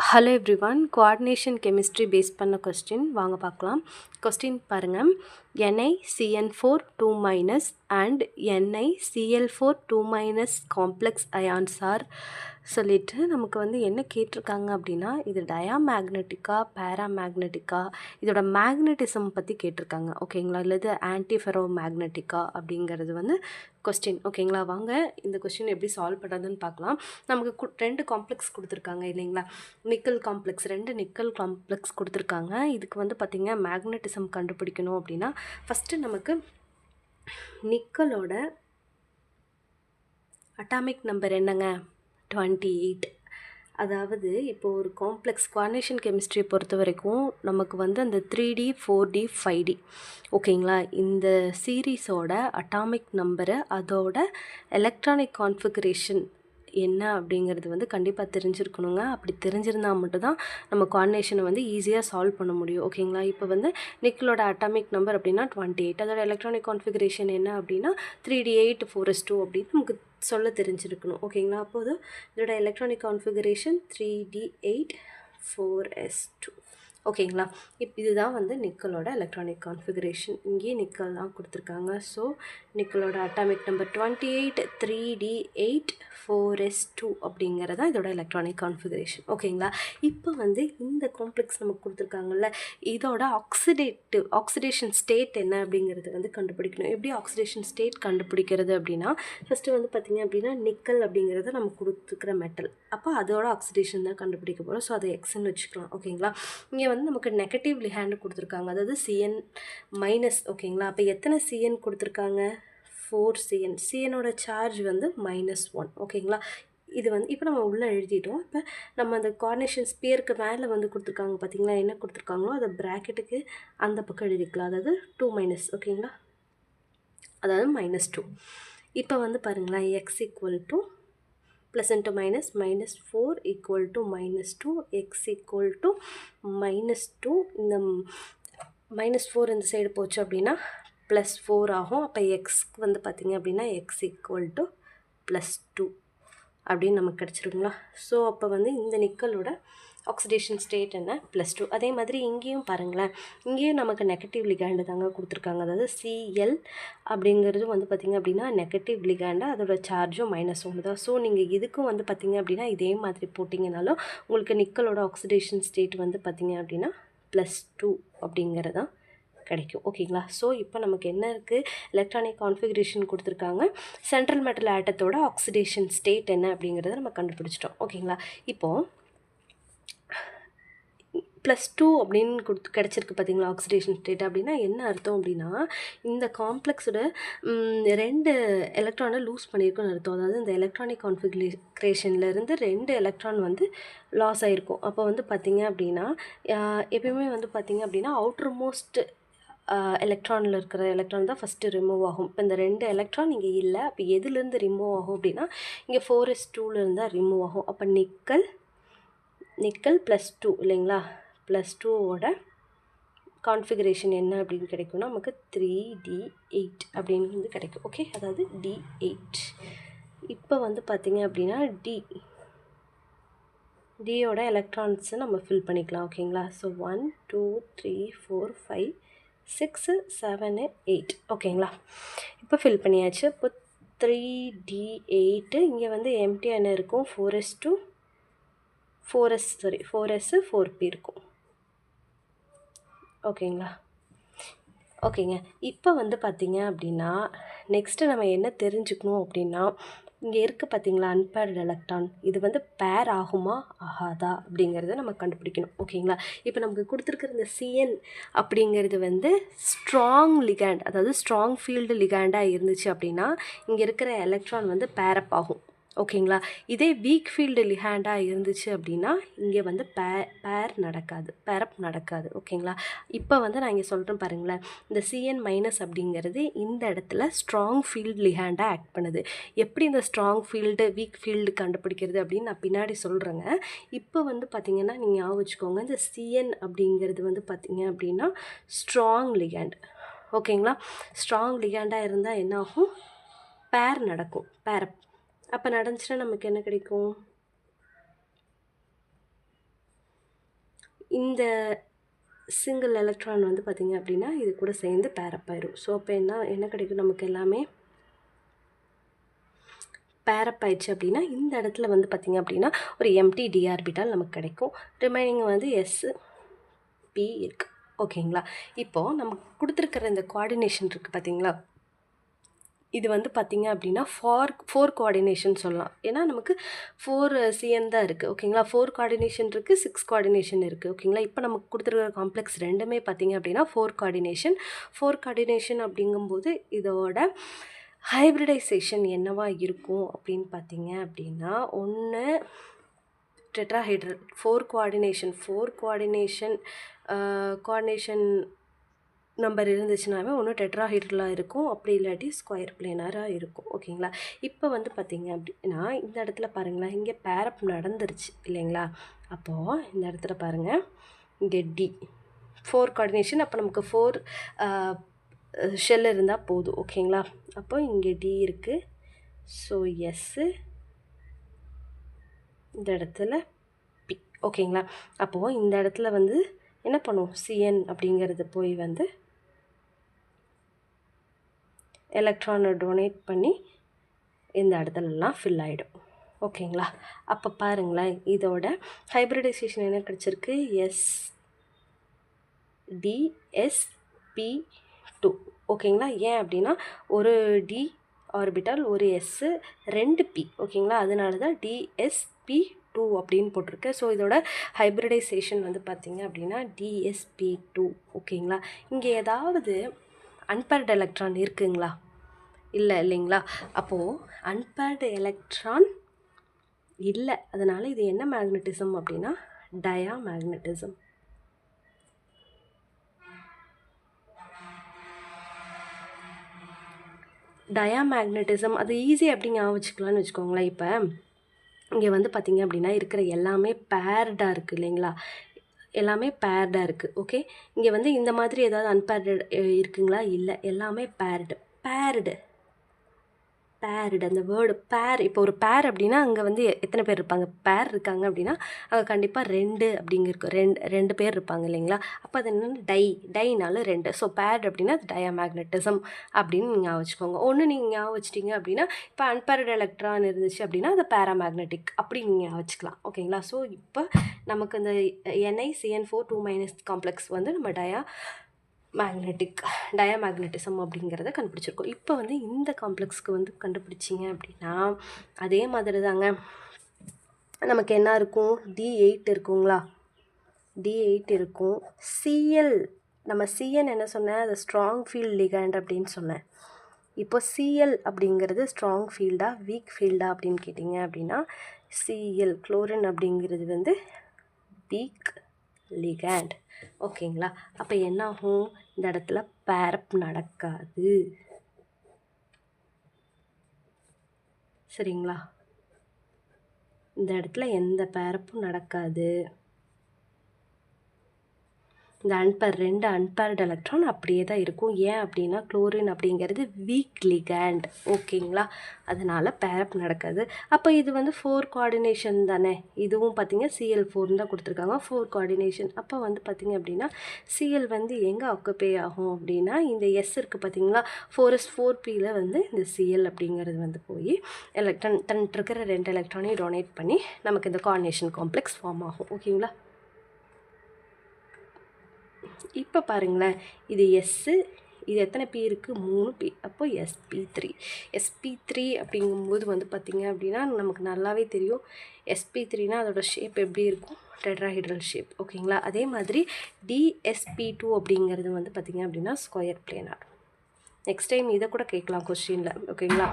Hello everyone, coordination chemistry base பண்ண question வாங்க பார்க்கலாம். கொஸ்டின் பாருங்கள். NiCN4 2- and NiCl4 2- complex ions R சொல்லிட்டு நமக்கு வந்து என்ன கேட்டிருக்காங்க அப்படின்னா, இது டயாமேக்னெட்டிக்கா பேராமேக்னெட்டிக்கா, இதோட மேக்னட்டிசம் பற்றி கேட்டிருக்காங்க. ஓகேங்களா, இல்லை இது ஆன்டிஃபெரோ மேக்னெட்டிக்கா அப்படிங்கிறது வந்து கொஸ்டின். ஓகேங்களா, வாங்க இந்த கொஸ்டின் எப்படி சால்வ் பண்ணுறதுன்னு பார்க்கலாம். நமக்கு 2 காம்ப்ளெக்ஸ் கொடுத்துருக்காங்க இல்லைங்களா, நிக்கல் காம்ப்ளெக்ஸ், 2 நிக்கல் காம்ப்ளெக்ஸ் கொடுத்துருக்காங்க. இதுக்கு வந்து பார்த்திங்க மேக்னட்டிசம் கண்டுபிடிக்கணும் அப்படின்னா ஃபஸ்ட்டு நமக்கு நிக்கலோட அட்டாமிக் நம்பர் என்னங்க, 28. அதாவது இப்போ ஒரு காம்ப்ளெக்ஸ் கோஆர்டினேஷன் கெமிஸ்ட்ரியை பொறுத்த வரைக்கும் நமக்கு வந்து அந்த 3D 4D 5D ஓகேங்களா, இந்த சீரீஸோட அட்டாமிக் நம்பரு அதோட எலக்ட்ரானிக் கான்ஃபிகரேஷன் என்ன அப்படிங்கிறது வந்து கண்டிப்பாக தெரிஞ்சிருக்கணுங்க. அப்படி தெரிஞ்சிருந்தால் மட்டும்தான் நம்ம கோஆர்டினேஷனை வந்து ஈஸியாக சால்வ் பண்ண முடியும். ஓகேங்களா, இப்போ வந்து நிக்கலோட அட்டாமிக் நம்பர் அப்படின்னா 28, அதோட எலக்ட்ரானிக் கான்ஃபிகரேஷன் என்ன அப்படின்னா 3D8 4s2 அப்படின்னு நமக்கு சொல்ல தெரிஞ்சிருக்கணும். ஓகேங்களா, அப்போது இதோட எலக்ட்ரானிக் கான்ஃபிகரேஷன் 3D8 4s2. ஓகேங்களா, இதுதான் வந்து நிக்கலோட எலக்ட்ரானிக் கான்ஃபிகரேஷன். இங்கேயே நிக்கல்லாம் கொடுத்துருக்காங்க. So நிக்கலோட atomic number 28 3D8 4s2 அப்படிங்கிறதா இதோட எலக்ட்ரானிக் கான்ஃபிகரேஷன். ஓகேங்களா, இப்போ வந்து இந்த காம்ப்ளெக்ஸ் நமக்கு கொடுத்துருக்காங்கல்ல, இதோட ஆக்சிடேஷன் ஸ்டேட் என்ன அப்படிங்கிறது வந்து கண்டுபிடிக்கணும். எப்படி ஆக்சிடேஷன் ஸ்டேட் கண்டுபிடிக்கிறது அப்படின்னா, ஃபஸ்ட்டு வந்து பார்த்திங்க அப்படின்னா நிக்கல் அப்படிங்கிறது நம்ம கொடுத்துருக்கிற மெட்டல், அப்போ அதோட ஆக்சிடேஷன் தான் கண்டுபிடிக்க போகிறோம். ஸோ அதை எக்ஸ்ன்னு வச்சுக்கலாம். ஓகேங்களா, இங்கே வந்து நமக்கு நெகட்டிவ் லிஹேண்டு கொடுத்துருக்காங்க, அதாவது CN-. ஓகேங்களா, அப்போ எத்தனை CN கொடுத்துருக்காங்க, 4 CNோட சார்ஜ் வந்து -1. ஓகேங்களா, இது வந்து இப்போ நம்ம உள்ளே எழுதிட்டோம். இப்போ நம்ம அந்த கோஆர்டினேஷன் ஸ்பியருக்கு மேலே வந்து கொடுத்துருக்காங்க பார்த்தீங்களா, என்ன கொடுத்துருக்காங்களோ அதை ப்ராக்கெட்டுக்கு அந்த பக்கம் எழுதிக்கலாம், அதாவது 2-. ஓகேங்களா, அதாவது -2. இப்போ வந்து பாருங்களேன், x = +× -4 = -2, x = -2. இந்த -4 இந்த சைடு போச்சு அப்படின்னா +4 ஆகும். அப்போ எக்ஸ்க்கு வந்து பார்த்திங்க அப்படின்னா x = +2 அப்படின்னு நமக்கு கிடச்சிருங்களா. ஸோ அப்போ வந்து இந்த நிக்கலோட ஆக்சிடேஷன் ஸ்டேட் என்ன, +2. அதே மாதிரி இங்கேயும் பாருங்களேன், இங்கேயும் நமக்கு நெகட்டிவ் லிகாண்டு தாங்க கொடுத்துருக்காங்க, அதாவது Cl அப்படிங்கிறது வந்து பார்த்திங்க அப்படின்னா நெகட்டிவ் லிகாண்டு, அதோட சார்ஜும் -1 தான். ஸோ நீங்கள் இதுக்கும் வந்து பார்த்திங்க அப்படின்னா இதே மாதிரி போட்டிங்கனாலும் உங்களுக்கு நிக்கலோட ஆக்சிடேஷன் ஸ்டேட் வந்து பார்த்திங்க அப்படின்னா +2 அப்படிங்கிறதான் கிடைக்கும். ஓகேங்களா, ஸோ இப்போ நமக்கு என்ன இருக்குது, எலக்ட்ரானிக் கான்ஃபிகரேஷன் கொடுத்துருக்காங்க, சென்ட்ரல் மெட்டல் ஆட்டத்தோட ஆக்சிடேஷன் ஸ்டேட் என்ன அப்படிங்கிறத நம்ம கண்டுபிடிச்சிட்டோம். ஓகேங்களா, இப்போது +2 அப்படின்னு கிடச்சிருக்கு பார்த்தீங்களா ஆக்சிடேஷன் ஸ்டேட். அப்படின்னா என்ன அர்த்தம் அப்படின்னா, இந்த காம்ப்ளெக்ஸோட 2 எலக்ட்ரானை லூஸ் பண்ணியிருக்குன்னு அர்த்தம். அதாவது இந்த எலக்ட்ரானிக் கான்ஃபிகரேஷன்லேருந்து 2 எலக்ட்ரான் வந்து லாஸ் ஆகிருக்கும். அப்போ வந்து பார்த்திங்க அப்படின்னா எப்பயுமே வந்து பார்த்திங்க அப்படின்னா அவுட்டர் மோஸ்ட் எலக்ட்ரானில் இருக்கிற எலக்ட்ரான் தான் ஃபஸ்ட்டு ரிமூவ் ஆகும். இப்போ இந்த 2 எலக்ட்ரான் இங்கே இல்லை, அப்போ எதுலேருந்து ரிமூவ் ஆகும் அப்படின்னா இங்கே 4s2லேருந்து தான் ரிமூவ் ஆகும். அப்போ நிக்கல் +2 இல்லைங்களா, +2வோட கான்ஃபிகரேஷன் என்ன அப்படின்னு கிடைக்கும்னா நமக்கு 3D8 அப்படின்னு வந்து கிடைக்கும். ஓகே, அதாவது D8. இப்போ வந்து பார்த்திங்க அப்படின்னா டியோட எலக்ட்ரான்ஸை நம்ம ஃபில் பண்ணிக்கலாம். ஓகேங்களா, ஸோ 1 2 3 4 5 6 7 8. ஓகேங்களா, இப்போ ஃபில் பண்ணியாச்சு. இப்போ 3D8 இங்கே வந்து எம்டியாக என்ன இருக்கும், 4s 4p இருக்கும். ஓகேங்களா, ஓகேங்க. இப்போ வந்து பார்த்திங்க அப்படின்னா நெக்ஸ்ட்டு நம்ம என்ன தெரிஞ்சுக்கணும் அப்படின்னா, இங்கே இருக்குது பார்த்தீங்களா அன்பேர்டு எலக்ட்ரான், இது வந்து பேர் ஆகுமா ஆகாதா அப்படிங்கிறத நம்ம கண்டுபிடிக்கணும். ஓகேங்களா, இப்போ நமக்கு கொடுத்துருக்குற இந்த CN அப்படிங்கிறது வந்து ஸ்ட்ராங் லிகாண்ட், அதாவது ஸ்ட்ராங் ஃபீல்டு லிகாண்டாக இருந்துச்சு அப்படின்னா இங்கே இருக்கிற எலக்ட்ரான் வந்து பேரப் ஆகும். ஓகேங்களா, இதே வீக் ஃபீல்டு லிஹேண்டாக இருந்துச்சு அப்படின்னா இங்கே வந்து பேரப் நடக்காது. ஓகேங்களா, இப்போ வந்து நான் இங்கே சொல்கிறேன் பாருங்களேன், இந்த CN- அப்படிங்கிறது இந்த இடத்துல ஸ்ட்ராங் ஃபீல்டு லிஹேண்டாக ஆக்ட் பண்ணுது. எப்படி இந்த ஸ்ட்ராங் ஃபீல்டு வீக் ஃபீல்டு கண்டுபிடிக்கிறது அப்படின்னு நான் பின்னாடி சொல்கிறேங்க. இப்போ வந்து பார்த்திங்கன்னா நீங்கள் ஞாபகம் வச்சுக்கோங்க, இந்த CN அப்படிங்கிறது வந்து பார்த்திங்க அப்படின்னா ஸ்ட்ராங் லிஹேண்ட். ஓகேங்களா, ஸ்ட்ராங் லிஹேண்டாக இருந்தால் என்ன ஆகும், பேர் நடக்கும், பேரப். அப்போ நடந்துச்சுன்னா நமக்கு என்ன கிடைக்கும், இந்த சிங்கிள் எலக்ட்ரான் வந்து பார்த்திங்க அப்படின்னா இது கூட சேர்ந்து பேரப் ஆயிரும். ஸோ அப்போ என்ன கிடைக்கும் நமக்கு எல்லாமே பேரப் ஆயிடுச்சு அப்படின்னா இந்த இடத்துல வந்து பார்த்திங்க அப்படின்னா ஒரு எம்டி டி ஆர்பிட்டால் நமக்கு கிடைக்கும். ரிமைனிங் வந்து SP இருக்குது. ஓகேங்களா. இப்போது நமக்கு கொடுத்துருக்கிற இந்த கோஆர்டினேஷன் இருக்குது பார்த்திங்களா, இது வந்து பார்த்திங்க அப்படின்னா ஃபோர் கோஆர்டினேஷன் சொல்லலாம். ஏன்னா நமக்கு 4 CN தான் இருக்குது. ஓகேங்களா. 4 கோஆர்டினேஷன் இருக்குது, 6 கோஆர்டினேஷன் இருக்குது. ஓகேங்களா. இப்போ நமக்கு கொடுத்துருக்கிற காம்ப்ளெக்ஸ் ரெண்டுமே பார்த்திங்க அப்படின்னா 4 கோஆர்டினேஷன் அப்படிங்கும்போது இதோட ஹைப்ரிடைசேஷன் என்னவா இருக்கும் அப்படின்னு பார்த்தீங்க அப்படின்னா, ஒன்று டெட்ராஹைட்ரல் 4 கோஆர்டினேஷன் நம்பர் இருந்துச்சுனாவே ஒன்று டெட்ராஹைட்ரலாக இருக்கும், அப்படி இல்லாட்டி ஸ்கொயர் பிளேனராக இருக்கும். ஓகேங்களா. இப்போ வந்து பார்த்திங்க அப்படின்னா இந்த இடத்துல பாருங்களேன், இங்கே பேரப் நடந்துருச்சு இல்லைங்களா. அப்போது இந்த இடத்துல பாருங்கள், இங்கே D 4 கோஆர்டினேஷன். அப்போ நமக்கு 4 ஷெல் இருந்தால் போதும். ஓகேங்களா. அப்போ இங்கே D இருக்குது. ஸோ எஸ்ஸு இந்த இடத்துல P. ஓகேங்களா. அப்போது இந்த இடத்துல வந்து என்ன பண்ணும், CN அப்படிங்கிறது போய் வந்து எலக்ட்ரானை டொனேட் பண்ணி இந்த இடத்துலலாம் ஃபில் ஆகிடும். ஓகேங்களா. அப்போ பாருங்களேன், இதோட ஹைப்ரிடைசேஷன் என்ன கிடச்சிருக்கு, SDSP2. ஓகேங்களா. ஏன் அப்படின்னா ஒரு D ஆர்பிட்டால் ஒரு S 2 P. ஓகேங்களா. அதனால தான் DSP2 அப்படின்னு போட்டிருக்கு. ஸோ இதோட ஹைப்ரிடைசேஷன் வந்து பார்த்திங்க அப்படின்னா DSP2. ஓகேங்களா. இங்கே ஏதாவது அன்பேர்டு எலக்ட்ரான் இருக்குங்களா, இல்லைங்களா. அப்போது அன்பேர்டு எலக்ட்ரான் இல்லை. அதனால் இது என்ன மேக்னட்டிசம் அப்படின்னா டயாமேக்னட்டிசம். டயாமேக்னட்டிசம் அது ஈஸி அப்படிங்க வச்சுக்கலான்னு வச்சுக்கோங்களேன். இப்போ இங்கே வந்து பார்த்திங்க அப்படின்னா இருக்கிற எல்லாமே பேர்டாக இருக்குது இல்லைங்களா, எல்லாமே பேர்டாக இருக்குது. ஓகே. இங்கே வந்து இந்த மாதிரி ஏதாவது அன்பேர்டு இருக்குங்களா, இல்லை, எல்லாமே பேர்டு. அந்த வேர்டு பேர். இப்போ ஒரு பேர் அப்படின்னா அங்கே வந்து எத்தனை பேர் இருப்பாங்க, பேர் இருக்காங்க அப்படின்னா அங்கே கண்டிப்பாக 2 அப்படிங்க இருக்கும், ரெண்டு பேர் இருப்பாங்க இல்லைங்களா. அப்போ அது என்னென்னா டைனால 2. ஸோ பேர் அப்படின்னா அது டயாமேக்னட்டிசம் அப்படின்னு நீங்கள் வச்சுக்கோங்க. ஒன்று நீங்கள் வச்சிட்டிங்க அப்படின்னா இப்போ அன்பேர்டு எலக்ட்ரான் இருந்துச்சு அப்படின்னா அது பேராமேக்னெட்டிக் அப்படி நீங்கள் வச்சுக்கலாம். ஓகேங்களா. ஸோ இப்போ நமக்கு இந்த NiCN4 2- காம்ப்ளெக்ஸ் வந்து நம்ம டயாமேக்னட்டிசம் அப்படிங்கிறத கண்டுபிடிச்சிருக்கோம். இப்போ வந்து இந்த காம்ப்ளெக்ஸ்க்கு வந்து கண்டுபிடிச்சிங்க அப்படின்னா அதே மாதிரி தாங்க நமக்கு என்ன இருக்கும், D8 இருக்குங்களா, D8 இருக்கும். நம்ம CN என்ன சொன்னேன், அது ஸ்ட்ராங் ஃபீல்ட் லிகண்ட் அப்படின்னு சொன்னேன். இப்போ Cl அப்படிங்கிறது ஸ்ட்ராங் ஃபீல்டா வீக் ஃபீல்டா அப்படின்னு கேட்டிங்க அப்படின்னா Cl குளோரின் அப்படிங்கிறது வந்து வீக் லிகண்ட். ஓகேங்களா. அப்போ என்னாகும், இந்த இடத்துல பேரப் நடக்காது. சரிங்களா. இந்த இடத்துல எந்த பேரப்பும் நடக்காது. இந்த ரெண்டு அன்பேர்டு எலக்ட்ரான் அப்படியே தான் இருக்கும். ஏன் அப்படின்னா குளோரின் அப்படிங்கிறது வீக் லிகண்ட். ஓகேங்களா. அதனால் பேரப் நடக்காது. அப்போ இது வந்து 4 கோஆர்டினேஷன் தானே, இதுவும் பார்த்திங்க Cl4 தான் கொடுத்துருக்காங்க, 4 கோஆர்டினேஷன். அப்போ வந்து பார்த்திங்க அப்படின்னா Cl வந்து எங்கே ஆக்குப்பை ஆகும் அப்படின்னா இந்த S இருக்குது பார்த்திங்களா, 4s4Pயில் வந்து இந்த Cl அப்படிங்கிறது வந்து போய் தன்ட்டு இருக்கிற 2 எலக்ட்ரானையும் டொனேட் பண்ணி நமக்கு இந்த கோஆர்டினேஷன் காம்ப்ளெக்ஸ் ஃபார்ம் ஆகும். ஓகேங்களா. இப்போ பாருங்களேன், இது எஸ்ஸு, இது எத்தனை P இருக்குது, 3 P. அப்போது SP3 அப்படிங்கும்போது வந்து பார்த்திங்க அப்படின்னா நமக்கு நல்லாவே தெரியும் SP3னா அதோட ஷேப் எப்படி இருக்கும், டெட்ராஹைட்ரல் ஷேப். ஓகேங்களா. அதே மாதிரி DSP2 அப்படிங்கிறது வந்து பார்த்திங்க அப்படின்னா ஸ்கொயர் பிளேனார். நெக்ஸ்ட் டைம் இதை கூட கேட்கலாம் கொஸ்டினில். ஓகேங்களா.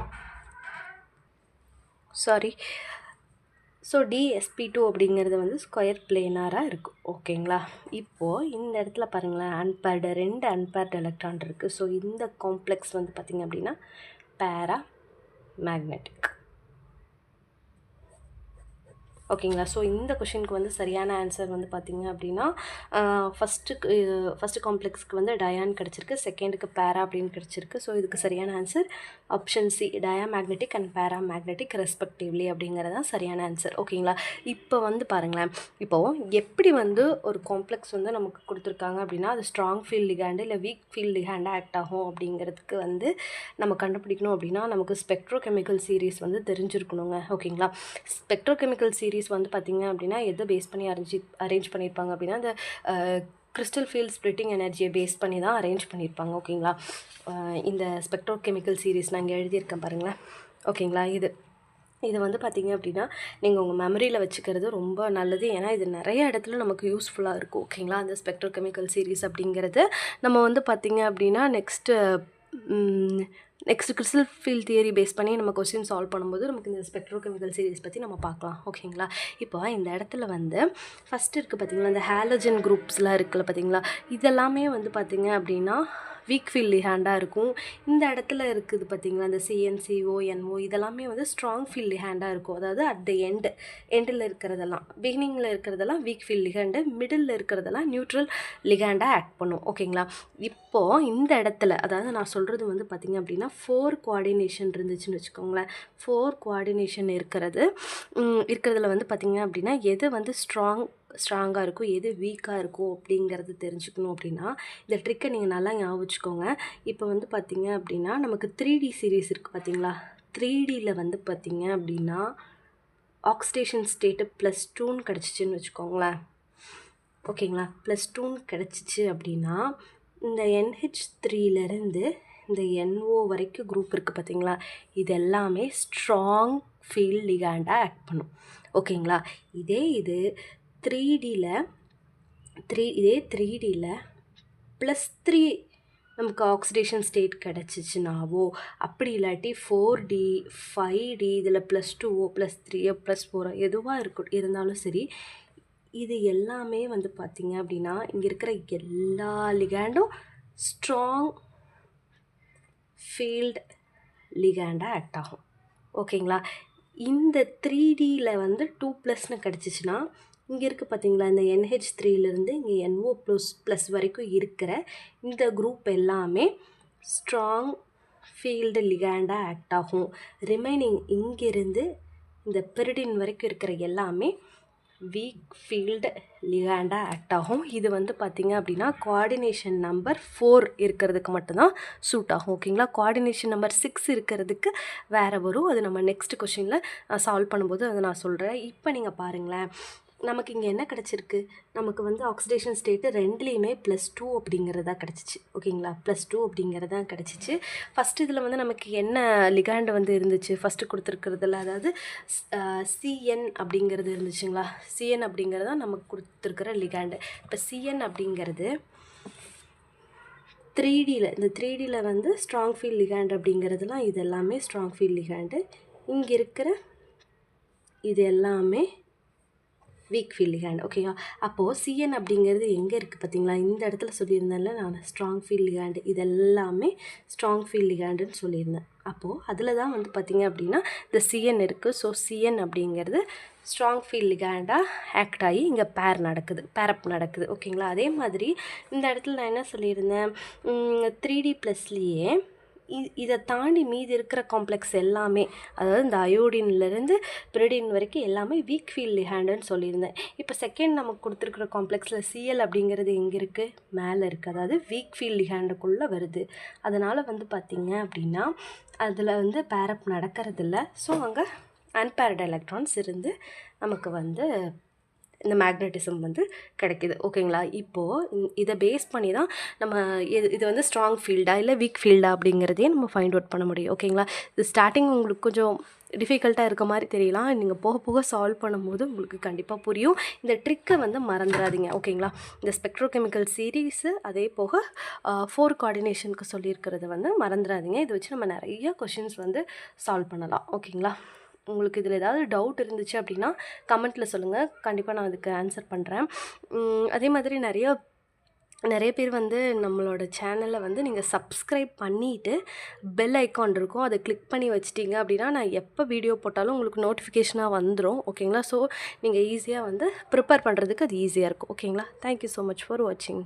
ஸோ DSP2 அப்படிங்கிறது வந்து ஸ்கொயர் பிளேனாராக இருக்கும். ஓகேங்களா. இப்போது இந்த இடத்துல பாருங்களேன், 2 அன்பேர்டு எலக்ட்ரான் இருக்குது. ஸோ இந்த காம்ப்ளெக்ஸ் வந்து பார்த்திங்க அப்படின்னா பேரா மேக்னெட்டிக். ஓகேங்களா. ஸோ இந்த கொஷினுக்கு வந்து சரியான ஆன்சர் வந்து பார்த்தீங்க அப்படின்னா ஃபஸ்ட்டு காம்ப்ளெக்ஸ்க்கு வந்து டயான் கிடச்சிருக்கு, செகண்டுக்கு பேரா அப்படின்னு கிடச்சிருக்கு. ஸோ இதுக்கு சரியான answer option C, diamagnetic and paramagnetic respectively அப்படிங்கிறது தான் சரியான ஆன்சர். ஓகேங்களா. இப்போ வந்து பாருங்களேன், இப்போது எப்படி வந்து ஒரு காம்ப்ளெக்ஸ் வந்து நமக்கு கொடுத்துருக்காங்க அப்படின்னா அது ஸ்ட்ராங் ஃபீல்ட் லிகாண்டு இல்லை வீக் ஃபீல்ட் லிகாண்டாக ஆக்ட் ஆகும் அப்படிங்கிறதுக்கு வந்து நம்ம கண்டுபிடிக்கணும் அப்படின்னா நமக்கு ஸ்பெக்ட்ரோகெமிக்கல் சீரீஸ் வந்து தெரிஞ்சிருக்கணுங்க. ஓகேங்களா. ஸ்பெக்ட்ரோகெமிக்கல் சீரீஸ் வந்து பார்த்திங்க அப்படின்னா எதை பேஸ் பண்ணி அரேஞ்ச் பண்ணியிருப்பாங்க அப்படின்னா அந்த கிறிஸ்டல் ஃபீல்ட் ஸ்ப்ளிட்டிங் எனர்ஜியை பேஸ் பண்ணி தான் அரேஞ்ச் பண்ணியிருப்பாங்க. ஓகேங்களா. இந்த ஸ்பெக்ட்ரோகெமிக்கல் சீரீஸ் நான் இங்கே எழுதியிருக்கேன் பாருங்களேன். ஓகேங்களா. இது வந்து பார்த்திங்க அப்படின்னா நீங்கள் உங்கள் மெமரியில் வச்சுக்கிறது ரொம்ப நல்லது. ஏன்னா இது நிறைய இடத்துல நமக்கு யூஸ்ஃபுல்லாக இருக்கும். ஓகேங்களா. அந்த ஸ்பெக்ட்ரோகெமிக்கல் சீரீஸ் அப்படிங்கிறது நம்ம வந்து பார்த்திங்க அப்படின்னா next crystal field theory base பண்ணி நம்ம கொஸ்டின் சால்வ் பண்ணும்போது நமக்கு இந்த ஸ்பெக்ட்ரோகெமிக்கல் சீரீஸ் பற்றி நம்ம பார்க்கலாம். ஓகேங்களா. இப்போ இந்த இடத்துல வந்து ஃபஸ்ட்டு இருக்குது பார்த்திங்களா, இந்த ஹாலஜன் குரூப்ஸ்லாம் இருக்குல்ல பார்த்திங்களா, இதெல்லாமே வந்து பார்த்திங்க அப்படின்னா வீக் ஃபீல்ட் லிஹாண்டாக இருக்கும். இந்த இடத்துல இருக்குது பார்த்திங்களா, இந்த சிஎன்சிஓ என்ஓ இதெல்லாமே வந்து ஸ்ட்ராங் ஃபீல்ட் லிஹாண்டாக இருக்கும். அதாவது அட் த எண்டில் இருக்கிறதெல்லாம், பிகினிங்கில் இருக்கிறதெல்லாம் வீக் ஃபீல்ட் லிஹாண்டு, மிடில் இருக்கிறதெல்லாம் நியூட்ரல் லிஹாண்டாக ஆக்ட் பண்ணும். ஓகேங்களா. இப்போது இந்த இடத்துல அதாவது நான் சொல்கிறது வந்து பார்த்திங்க அப்படின்னா 4 கோஆர்டினேஷன் இருந்துச்சுன்னு வச்சுக்கோங்களேன். 4 கோஆர்டினேஷன் இருக்கிறதுல வந்து பார்த்திங்க அப்படின்னா எது வந்து ஸ்ட்ராங்காக இருக்கும், எது வீக்காக இருக்கும் அப்படிங்கிறது தெரிஞ்சுக்கணும். அப்படின்னா இந்த ட்ரிக்கை நீங்கள் நல்லா ஞாபகம் வச்சுக்கோங்க. இப்போ வந்து பார்த்திங்க அப்படின்னா நமக்கு 3D சீரீஸ் இருக்குது பார்த்திங்களா. 3Dயில் வந்து பார்த்திங்க அப்படின்னா ஆக்சிடேஷன் ஸ்டேட்டு +2ன்னு கிடச்சிச்சின்னு வச்சுக்கோங்களேன். ஓகேங்களா. +2ன்னு கிடச்சிச்சு அப்படின்னா இந்த NH3லேருந்து இந்த NO வரைக்கும் குரூப் இருக்குது பார்த்திங்களா, இது எல்லாமே ஸ்ட்ராங் ஃபீல்ட் லிகாண்டாக ஆக்ட் பண்ணும். ஓகேங்களா. இதே 3Dயில் +3 நமக்கு ஆக்சிடேஷன் ஸ்டேட் கிடச்சிச்சுனாவோ, அப்படி இல்லாட்டி 4D 5D இதில் +2ஓ +3ஓ +4ஓ எதுவாக இருந்தாலும் சரி, இது எல்லாமே வந்து பார்த்திங்க அப்படின்னா இங்கே இருக்கிற எல்லா லிகாண்டும் ஸ்ட்ராங் ஃபீல்ட் லிகாண்டாக ஆக்ட் ஆகும். ஓகேங்களா. இந்த 3Dயில் வந்து 2+ன்னு கிடச்சிச்சின்னா இங்கே இருக்குது பார்த்திங்களா, இந்த NH3லேருந்து இங்கே NO+ வரைக்கும் இருக்கிற இந்த குரூப் எல்லாமே ஸ்ட்ராங் ஃபீல்டு லிகாண்டாக ஆக்ட் ஆகும். ரிமைனிங் இங்கிருந்து இந்த பெரிடின் வரைக்கும் இருக்கிற எல்லாமே வீக் ஃபீல்டு லிகாண்டாக ஆக்ட் ஆகும். இது வந்து பார்த்திங்க அப்படின்னா கோஆர்டினேஷன் நம்பர் 4 இருக்கிறதுக்கு மட்டும்தான் சூட் ஆகும். ஓகேங்களா. கோஆர்டினேஷன் நம்பர் 6 இருக்கிறதுக்கு வேறு வரும். அது நம்ம நெக்ஸ்ட் கொஷினில் சால்வ் பண்ணும்போது அதை நான் சொல்கிறேன். இப்போ நீங்கள் பாருங்களேன், நமக்கு இங்கே என்ன கிடச்சிருக்கு, நமக்கு வந்து ஆக்சிடேஷன் ஸ்டேட்டு ரெண்டுலேயுமே +2 அப்படிங்கிறது தான் கிடச்சிச்சு. ஓகேங்களா. +2 அப்படிங்கிறது தான் கிடச்சிச்சு. ஃபஸ்ட்டு இதில் வந்து நமக்கு என்ன லிகாண்டு வந்து இருந்துச்சு, ஃபஸ்ட்டு கொடுத்துருக்கிறதுல அதாவது CN அப்படிங்கிறது இருந்துச்சுங்களா. CN அப்படிங்கிறது தான் நமக்கு கொடுத்துருக்கிற லிகாண்டு. இப்போ CN அப்படிங்கிறது 3Dயில் வந்து ஸ்ட்ராங் ஃபீல்ட் லிகாண்டு அப்படிங்கிறதுலாம் இது எல்லாமே ஸ்ட்ராங் ஃபீல்ட் லிகாண்டு. இங்கே இருக்கிற இது எல்லாமே வீக் ஃபீல்ட் லிகாண்ட். ஓகேவா. அப்போது CN அப்படிங்கிறது எங்கே இருக்குது பார்த்திங்களா, இந்த இடத்துல சொல்லியிருந்தேன்ல நான் ஸ்ட்ராங் ஃபீல்ட் லிகாண்டு, இது எல்லாமே ஸ்ட்ராங் ஃபீல்ட் லிகாண்டுன்னு சொல்லியிருந்தேன். அப்போது அதில் தான் வந்து பார்த்திங்க அப்படின்னா இந்த CN இருக்குது. ஸோ CN அப்படிங்கிறது ஸ்ட்ராங் ஃபீல்ட் லிகாண்டாக ஆக்ட் ஆகி இங்கே பேரப் நடக்குது. ஓகேங்களா. அதே மாதிரி இந்த இடத்துல நான் என்ன சொல்லியிருந்தேன், 3D+லேயே இதை தாண்டி மீதி இருக்கிற காம்ப்ளெக்ஸ் எல்லாமே, அதாவது இந்த அயோடின்லேருந்து பிரிடின் வரைக்கும் எல்லாமே வீக் ஃபீல்ட் லிகாண்டுன்னு சொல்லியிருந்தேன். இப்போ செகண்ட் நமக்கு கொடுத்துருக்குற காம்ப்ளெக்ஸில் Cl அப்படிங்கிறது எங்கே இருக்குது, மேலே இருக்குது. அதாவது வீக் ஃபீல்ட் லிகாண்டுக்குள்ளே வருது. அதனால் வந்து பார்த்திங்க அப்படின்னா அதில் வந்து பேரப் நடக்கிறதில்ல. ஸோ அங்கே அன்பேர்டு எலக்ட்ரான்ஸ் இருந்து நமக்கு வந்து இந்த மேக்னட்டிசம் வந்து கிடைக்கிது. ஓகேங்களா. இப்போது இதை பேஸ் பண்ணி தான் நம்ம இது வந்து ஸ்ட்ராங் ஃபீல்டா இல்லை வீக் ஃபீல்டா அப்படிங்கிறதையும் நம்ம ஃபைண்ட் அவுட் பண்ண முடியும். ஓகேங்களா. இது ஸ்டார்டிங் உங்களுக்கு கொஞ்சம் டிஃபிகல்ட்டாக இருக்க மாதிரி தெரியலாம். நீங்கள் போக போக சால்வ் பண்ணும்போது உங்களுக்கு கண்டிப்பாக புரியும். இந்த ட்ரிக்கை வந்து மறந்துடாதீங்க. ஓகேங்களா. இந்த ஸ்பெக்ட்ரோகெமிக்கல் சீரீஸு அதே போக 4 கோஆர்டினேஷனுக்கு சொல்லியிருக்கிறத வந்து மறந்துடாதீங்க. இதை வச்சு நம்ம நிறைய கொஷின்ஸ் வந்து சால்வ் பண்ணலாம். ஓகேங்களா. உங்களுக்கு இதில் ஏதாவது டவுட் இருந்துச்சு அப்படின்னா கமெண்ட்டில் சொல்லுங்கள். கண்டிப்பாக நான் அதுக்கு ஆன்சர் பண்ணுறேன். அதே மாதிரி நிறைய நிறைய பேர் வந்து நம்மளோட சேனலை வந்து நீங்கள் சப்ஸ்கிரைப் பண்ணிவிட்டு பெல் ஐக்கான் இருக்கும், அதை கிளிக் பண்ணி வச்சிட்டிங்க அப்படின்னா நான் எப்போ வீடியோ போட்டாலும் உங்களுக்கு நோட்டிஃபிகேஷனாக வந்துடும். ஓகேங்களா? ஸோ நீங்கள் ஈஸியாக வந்து ப்ரிப்பேர் பண்ணுறதுக்கு அது ஈஸியாக இருக்கும். ஓகேங்களா? தேங்க்யூ ஸோ மச் ஃபார் வாட்சிங்.